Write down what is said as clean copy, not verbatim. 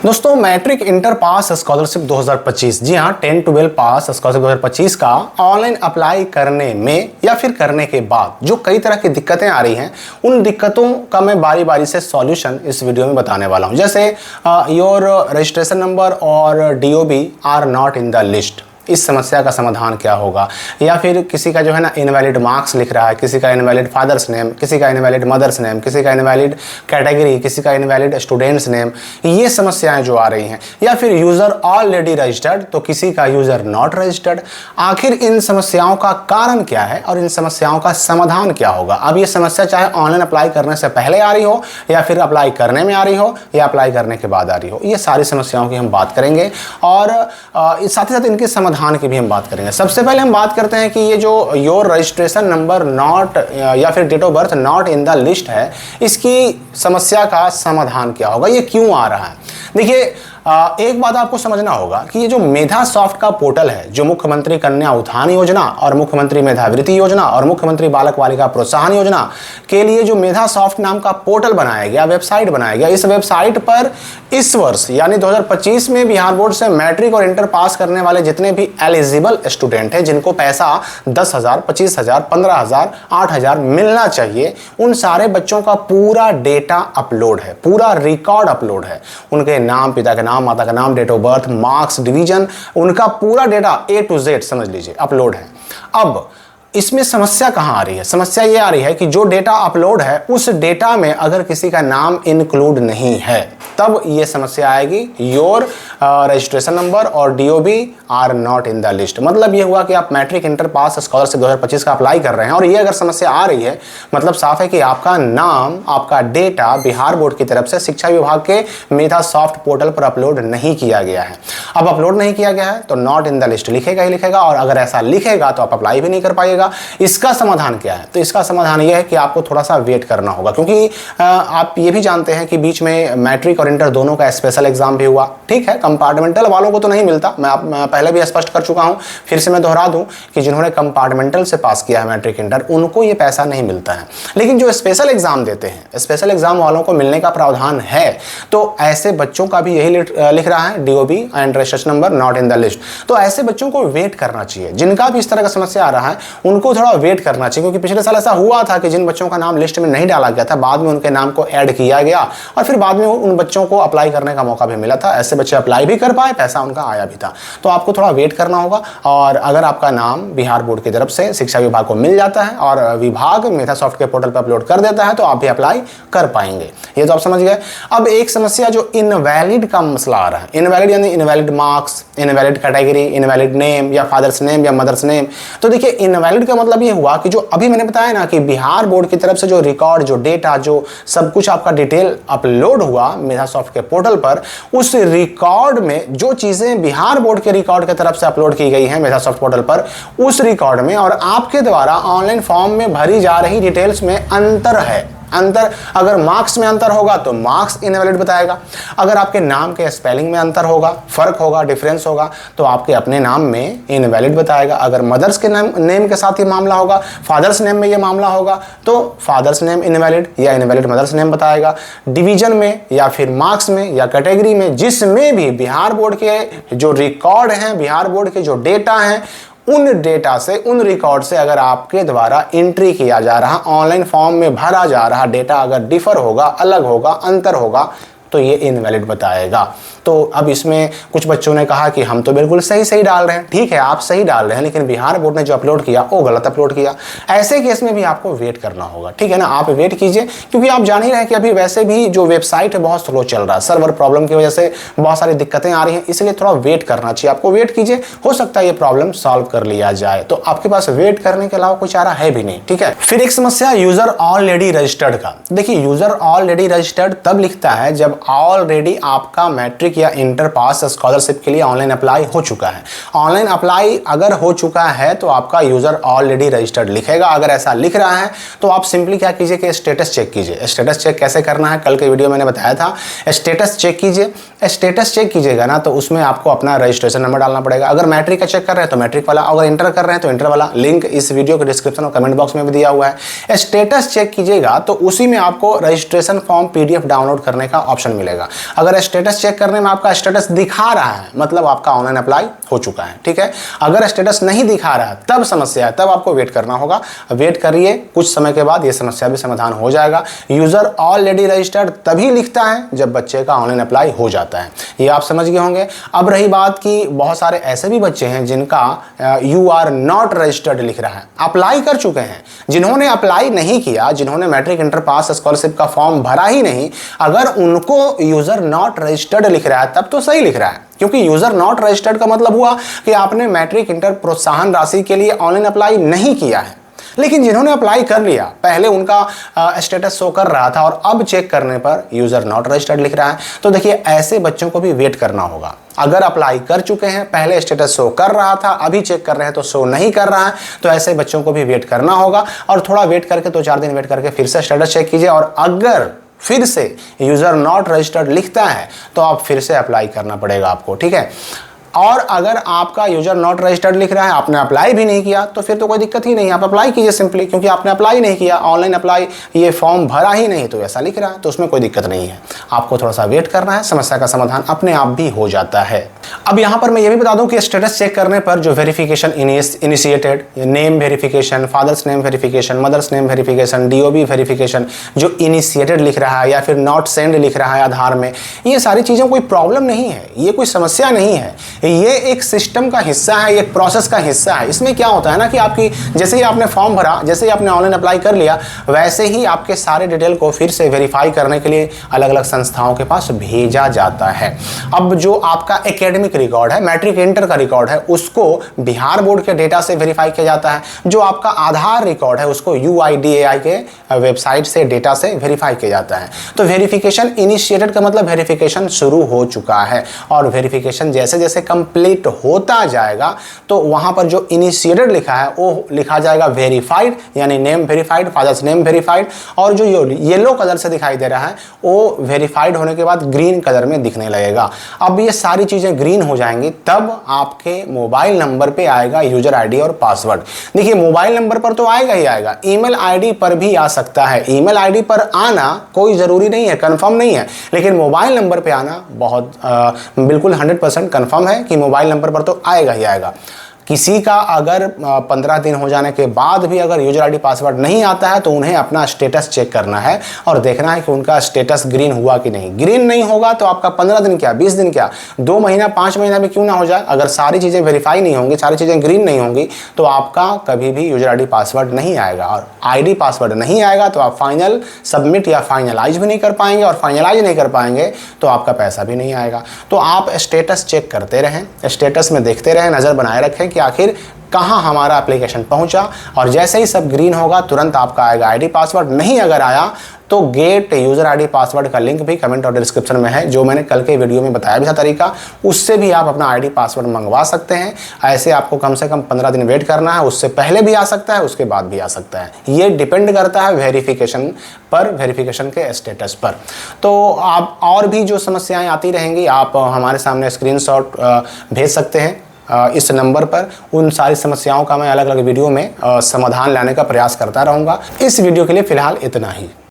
दोस्तों matric inter pass scholarship 2025, जी हाँ 10-12 पास scholarship 2025 का ऑनलाइन अप्लाई करने में या फिर करने के बाद जो कई तरह की दिक्कतें आ रही हैं, उन दिक्कतों का मैं बारी बारी से सॉल्यूशन इस वीडियो में बताने वाला हूं। जैसे योर रजिस्ट्रेशन नंबर और DOB are not in the list, इस समस्या का समाधान क्या होगा। या फिर किसी का जो है ना इनवैलिड मार्क्स लिख रहा है, किसी का इनवैलिड फादर्स नेम, किसी का इनवैलिड मदर्स नेम, किसी का इनवैलिड कैटेगरी, किसी का इनवैलिड स्टूडेंट्स नेम, ये समस्याएं जो आ रही हैं। या फिर यूज़र ऑलरेडी रजिस्टर्ड तो किसी का यूज़र नॉट रजिस्टर्ड। आखिर इन समस्याओं का कारण क्या है और इन समस्याओं का समाधान क्या होगा। अब ये समस्या चाहे ऑनलाइन अप्लाई करने से पहले आ रही हो या फिर अप्लाई करने में आ रही हो या अप्लाई करने के बाद आ रही हो, ये सारी समस्याओं की हम बात करेंगे और साथ ही साथ इनके समाधान की भी हम बात करेंगे। सबसे पहले हम बात करते हैं कि ये जो योर रजिस्ट्रेशन नंबर नॉट या फिर date of birth not in the list है, इसकी समस्या का समाधान क्या होगा, ये क्यों आ रहा है। देखिए एक बात आपको समझना होगा कि ये जो मेधा सॉफ्ट का पोर्टल है, जो मुख्यमंत्री कन्या उत्थान योजना और मुख्यमंत्री मेधावृत्ति योजना और मुख्यमंत्री बालक बालिका प्रोत्साहन योजना के लिए जो मेधा सॉफ्ट नाम का पोर्टल बनाया गया, वेबसाइट बनाया गया, इस वेबसाइट पर इस वर्ष यानी 2025 में बिहार बोर्ड से मैट्रिक और इंटर पास करने वाले जितने भी एलिजिबल स्टूडेंट हैं, जिनको पैसा 10,000, 25,000, 15,000, 8,000 मिलना चाहिए, उन सारे बच्चों का पूरा डेटा अपलोड है, पूरा रिकॉर्ड अपलोड है। उनके नाम, पिता के नाम, माता का नाम, date of birth, marks, division, उनका पूरा डेटा A to Z समझ लीजिए अपलोड है। अब इसमें समस्या कहां आ रही है? समस्या ये आ रही है कि जो डेटा अपलोड है उस डेटा में अगर किसी का नाम इंक्लूड नहीं है तब ये समस्या आएगी। योर रजिस्ट्रेशन नंबर और DOB are not in the list. मतलब ये हुआ कि आप मैट्रिक इंटर पास स्कॉलरशिप 2025 का अप्लाई कर रहे हैं और ये अगर समस्या आ रही है, मतलब साफ है कि आपका नाम, आपका डेटा बिहार बोर्ड की तरफ से शिक्षा विभाग के मेधा सॉफ्ट पोर्टल पर अपलोड नहीं किया गया है। अब अपलोड नहीं किया गया है तो नॉट इन द लिस्ट लिखेगा ही लिखेगा, और अगर ऐसा लिखेगा तो आप अप्लाई भी नहीं कर पाइएगा। इसका समाधान क्या है? तो इसका समाधान यह है कि आपको थोड़ा सा वेट करना होगा, क्योंकि आप ये भी जानते हैं कि बीच में मैट्रिक और इंटर दोनों का स्पेशल एग्जाम भी हुआ। ठीक है, कंपार्टमेंटल वालों को तो नहीं मिलता, मैं पहले भी स्पष्ट कर चुका हूं, फिर से मैं दोहरा दूं कि जिन्होंने कंपार्टमेंटल से पास किया है मैट्रिक इंटर, उनको ये पैसा नहीं मिलता है। लेकिन जो स्पेशल एग्जाम देते हैं, स्पेशल एग्जाम वालों को मिलने का प्रावधान है। तो ऐसे बच्चों का भी यही लिख रहा है, DOB and registration number not in the list. तो ऐसे बच्चों को वेट करना चाहिए, जिनका भी इस तरह का समस्या आ रहा है उनको थोड़ा वेट करना चाहिए, क्योंकि पिछले साल ऐसा हुआ था कि जिन बच्चों का नाम लिस्ट में नहीं डाला गया था, बाद में उनके नाम को ऐड किया गया और फिर बाद में उन बच्चों को अप्लाई करने का मौका भी मिला था। ऐसे बच्चे अप्लाई भी कर पाए, पैसा उनका आया भी था। तो आपको थोड़ा वेट करना होगा, और अगर आपका नाम बिहार बोर्ड की तरफ से शिक्षा विभाग को मिल जाता है और विभाग मेधा सॉफ्ट के पोर्टल पर अपलोड कर देता है तो आप भी अप्लाई कर पाएंगे। ये तो आप समझ गए। अब एक समस्या जो इनवैलिड का मसला आ रहा है, इनवैलिड यानी invalid marks, invalid category, invalid name या फादर्स नेम या मदर्स नेम। तो देखिए इनवैलिड का मतलब ये हुआ कि जो अभी मैंने बताया ना कि बिहार बोर्ड की तरफ से जो रिकॉर्ड, जो डेटा, जो सब कुछ आपका डिटेल अपलोड हुआ मेधा सॉफ्ट के पोर्टल पर, उस रिकॉर्ड में जो चीजें बिहार बोर्ड के रिकॉर्ड की तरफ से अपलोड की गई हैं मेधा सॉफ्ट पोर्टल पर, उस रिकॉर्ड में और आपके द्वारा ऑनलाइन फॉर्म में भरी जा रही डिटेल्स में अंतर है। अंतर, अगर मार्क्स में अंतर होगा तो मार्क्स इनवैलिड बताएगा, अगर आपके नाम के स्पेलिंग में अंतर होगा, फर्क होगा, डिफरेंस होगा, तो आपके अपने नाम में इनवैलिड बताएगा। अगर मदर्स के नेम के साथ ये मामला होगा, फादर्स नेम में ये मामला होगा, तो फादर्स नेम इनवैलिड या इनवैलिड मदर्स नेम बताएगा। डिवीजन में या फिर मार्क्स में या कैटेगरी में, जिसमें भी बिहार बोर्ड के जो रिकॉर्ड हैं, बिहार बोर्ड के जो डेटा हैं, उन डेटा से, उन रिकॉर्ड से अगर आपके द्वारा एंट्री किया जा रहा, ऑनलाइन फॉर्म में भरा जा रहा डेटा अगर डिफर होगा, अलग होगा, अंतर होगा, तो ये इनवैलिड बताएगा। तो अब इसमें कुछ बच्चों ने कहा कि हम तो बिल्कुल सही डाल रहे हैं। ठीक है, आप सही डाल रहे हैं, लेकिन बिहार बोर्ड ने जो अपलोड किया वो गलत अपलोड किया। ऐसे केस में भी आपको वेट करना होगा। ठीक है ना, आप वेट कीजिए, क्योंकि आप जान ही रहे हैं कि अभी वैसे भी जो वेबसाइट है बहुत स्लो चल रहा है, सर्वर प्रॉब्लम की वजह से बहुत सारी दिक्कतें आ रही हैं, इसलिए थोड़ा वेट करना चाहिए। आपको वेट कीजिए, हो सकता है ये प्रॉब्लम सॉल्व कर लिया जाए। तो आपके पास वेट करने के अलावा कोई चारा है भी नहीं। ठीक है, फिर एक समस्या यूजर ऑलरेडी रजिस्टर्ड का। देखिए यूजर ऑलरेडी रजिस्टर्ड तब लिखता है जब ऑलरेडी आपका मैट्रिक या इंटर पास स्कॉलरशिप के लिए ऑनलाइन अप्लाई हो चुका है। ऑनलाइन अप्लाई अगर हो चुका है तो आपका यूजर ऑलरेडी रजिस्टर्ड लिखेगा। अगर ऐसा लिख रहा है तो आप सिंपली क्या कीजिए कि स्टेटस चेक कीजिए। स्टेटस चेक कैसे करना है, कल के वीडियो मैंने बताया था। स्टेटस चेक कीजिए। स्टेटस चेक कीजिएगा ना तो उसमें आपको अपना रजिस्ट्रेशन नंबर डालना पड़ेगा। अगर मैट्रिक का चेक कर रहे हैं तो मैट्रिक वाला, अगर इंटर कर रहे हैं तो इंटर वाला। लिंक इस वीडियो के डिस्क्रिप्शन और कमेंट बॉक्स में भी दिया हुआ है। स्टेटस चेक कीजिएगा तो उसी में आपको रजिस्ट्रेशन फॉर्म PDF डाउनलोड करने का ऑप्शन ऑप्शन मिलेगा। अगर स्टेटस चेक करने में आपका स्टेटस दिखा रहा है मतलब आपका ऑनलाइन अप्लाई हो चुका है, ठीक है। अगर स्टेटस नहीं दिखा रहा है तब समस्या है, तब आपको वेट करना होगा। वेट करिए, कुछ समय के बाद ये समस्या भी समाधान हो जाएगा। यूजर ऑलरेडी रजिस्टर्ड तभी लिखता है जब बच्चे का ऑनलाइन अप्लाई हो जाता है, ये आप समझ गए होंगे। अब रही बात कि बहुत सारे ऐसे भी बच्चे हैं जिनका यू आर नॉट रजिस्टर्ड लिख रहा है, अप्लाई कर चुके हैं। जिन्होंने अप्लाई नहीं किया, जिन्होंने मैट्रिक इंटर पास स्कॉलरशिप का फॉर्म भरा ही नहीं, अगर उनको यूजर नॉट रजिस्टर्ड लिख रहा है तब तो सही लिख रहा है, क्योंकि यूजर नॉट रजिस्टर्ड का मतलब हुआ कि आपने मैट्रिक इंटर प्रोत्साहन राशि के लिए ऑनलाइन अप्लाई नहीं किया है। लेकिन जिन्होंने अप्लाई कर लिया, पहले उनका स्टेटस शो कर रहा था और अब चेक करने पर यूजर नॉट रजिस्टर्ड लिख रहा है, तो देखिए ऐसे बच्चों को भी वेट करना होगा। अगर अप्लाई कर चुके हैं, पहले स्टेटस शो कर रहा था, अभी चेक कर रहे हैं तो शो नहीं कर रहा है, तो ऐसे बच्चों को भी वेट करना होगा। और थोड़ा वेट करके 2-4 दिन वेट करके फिर से स्टेटस चेक कीजिए, और अगर फिर से यूजर नॉट रजिस्टर्ड लिखता है तो आप फिर से अप्लाई करना पड़ेगा आपको, ठीक है। और अगर आपका यूजर नॉट रजिस्टर्ड लिख रहा है, आपने अप्लाई भी नहीं किया, तो फिर तो कोई दिक्कत ही नहीं है, आप अप्लाई कीजिए सिंपली, क्योंकि आपने अप्लाई नहीं किया, ऑनलाइन अप्लाई ये फॉर्म भरा ही नहीं, तो ऐसा लिख रहा है, तो उसमें कोई दिक्कत नहीं है। आपको थोड़ा सा वेट करना है, समस्या का समाधान अपने आप भी हो जाता है। अब यहाँ पर मैं ये भी बता दूं कि स्टेटस चेक करने पर जो verification initiated, name verification, father's name verification, mother's name verification, DOB verification, जो इनिशिएटेड लिख रहा है या फिर नॉट सेंड लिख रहा है आधार में, ये सारी चीज़ों कोई प्रॉब्लम नहीं है, ये कोई समस्या नहीं है, ये एक सिस्टम का हिस्सा है, एक प्रोसेस का हिस्सा है। इसमें क्या होता है ना कि आपकी जैसे ही आपने फॉर्म भरा, जैसे ही आपने ऑनलाइन अप्लाई कर लिया, वैसे ही आपके सारे डिटेल को फिर से वेरीफाई करने के लिए अलग अलग संस्थाओं के पास भेजा जाता है। अब जो आपका एकेडमिक रिकॉर्ड है, मैट्रिक इंटर का रिकॉर्ड है, उसको बिहार बोर्ड के डेटा से वेरीफाई किया जाता है। जो आपका आधार रिकॉर्ड है उसको UIDAI के वेबसाइट से डेटा से वेरीफाई किया जाता है। तो वेरिफिकेशन इनिशिएटेड का मतलब वेरिफिकेशन शुरू हो चुका है, और वेरिफिकेशन जैसे जैसे कंप्लीट होता जाएगा तो वहां पर जो इनिशिएटेड लिखा है वो लिखा जाएगा वेरीफाइड, यानी name verified, father's name verified, और जो येलो कलर से दिखाई दे रहा है वो वेरीफाइड होने के बाद ग्रीन कलर में दिखने लगेगा। अब ये सारी चीजें ग्रीन हो जाएंगी तब आपके मोबाइल नंबर पे आएगा यूजर आईडी और पासवर्ड। देखिए मोबाइल नंबर पर तो आएगा ही आएगा, ईमेल आईडी पर भी आ सकता है। ईमेल आईडी पर आना कोई जरूरी नहीं है, कंफर्म नहीं है, लेकिन मोबाइल नंबर पे आना बहुत बिल्कुल 100% कंफर्म है कि मोबाइल नंबर पर तो आएगा ही आएगा। किसी का अगर 15 दिन हो जाने के बाद भी अगर यूजर आईडी पासवर्ड नहीं आता है तो उन्हें अपना स्टेटस चेक करना है और देखना है कि उनका स्टेटस ग्रीन हुआ कि नहीं। ग्रीन नहीं होगा तो आपका 15 दिन क्या, 20 दिन क्या, 2 महीना, 5 महीना भी क्यों ना हो जाए, अगर सारी चीज़ें वेरीफाई नहीं होंगी, सारी चीज़ें ग्रीन नहीं होंगी, तो आपका कभी भी यूजर आईडी पासवर्ड नहीं आएगा। और आईडी पासवर्ड नहीं आएगा तो आप फाइनल सबमिट या फाइनलाइज भी नहीं कर पाएंगे, और फाइनलाइज नहीं कर पाएंगे तो आपका पैसा भी नहीं आएगा। तो आप स्टेटस चेक करते रहें, स्टेटस में देखते रहें, नज़र बनाए रखें कि आखिर कहां हमारा एप्लीकेशन पहुंचा, और जैसे ही सब ग्रीन होगा तुरंत आपका आएगा आईडी पासवर्ड। नहीं अगर आया तो गेट यूजर आईडी पासवर्ड का लिंक भी कमेंट और डिस्क्रिप्शन में है, जो मैंने कल के वीडियो में बताया भी था तरीका, उससे भी आप अपना आईडी पासवर्ड मंगवा सकते हैं। ऐसे आपको कम से कम 15 दिन वेट करना है, उससे पहले भी आ सकता है, उसके बाद भी आ सकता है। ये डिपेंड करता है वेरिफिकेशन पर, वेरिफिकेशन के स्टेटस पर। तो आप और भी जो समस्याएं आती रहेंगी आप हमारे सामने स्क्रीनशॉट भेज सकते हैं इस नंबर पर। उन सारी समस्याओं का मैं अलग अलग वीडियो में समाधान लाने का प्रयास करता रहूँगा। इस वीडियो के लिए फिलहाल इतना ही।